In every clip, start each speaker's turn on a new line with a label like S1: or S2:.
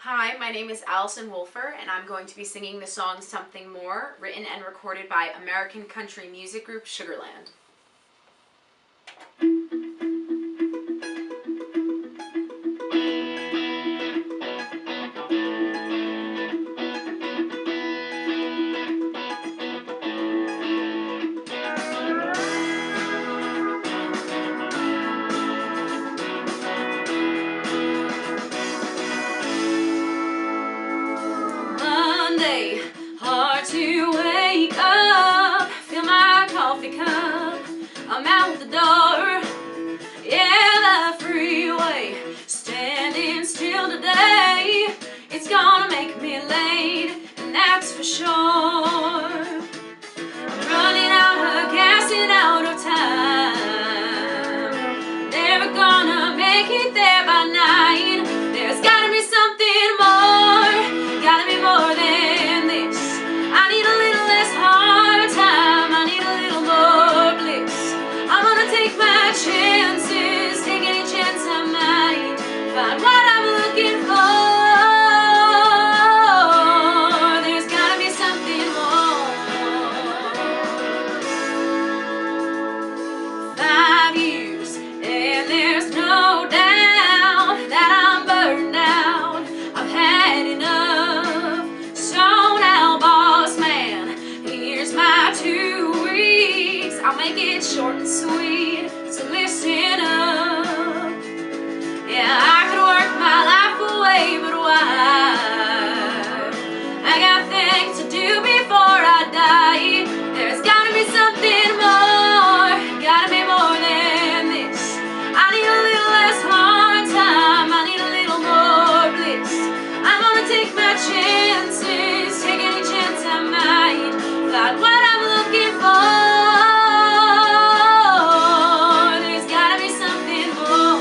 S1: Hi, my name is Alison M, and I'm going to be singing the song Something More, written and recorded by American country music group Sugarland. Monday, hard to wake up, fill my coffee cup, I'm out the door, yeah, the freeway, standing still today, it's gonna make me late, and that's for sure. I'm running out of gas and out of time, never gonna make it there by 9, there's gotta be something more, gotta be more than this. I need a little less hard time, I need a little more bliss. I'm gonna take my chances, take any chance I might find what I'm looking for. There's gotta be something more. 5 years and there's no doubt that I'm burned out. I've had enough, so now boss man, here's my 2 weeks. I'll make it short and sweet, so listen up. Yeah, I could work my life away, but why? I got things to do before I die. There's gotta be something more, gotta be more than this. I need a little less hard time, I need a little more bliss. I'm gonna take my chances, take any chance I might find what I'm looking for. There's gotta be something more.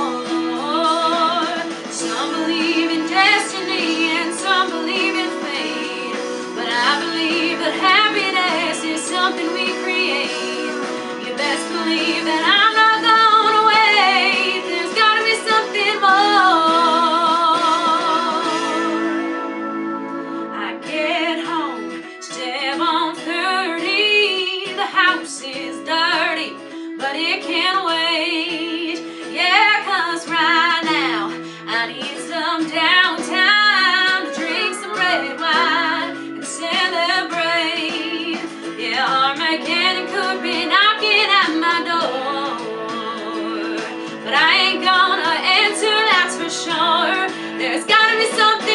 S1: Some believe in destiny and some believe in fate, but I believe that happiness is something we create. You best believe that I'm not gonna wait. There's gotta be something more. I get home, step on 30. The house is dirty, but it can wait. Yeah, 'cause right now I need some downtime to drink some red wine and celebrate. Yeah, our mechanic could be knocking at my door, but I ain't gonna answer, that's for sure. There's gotta be something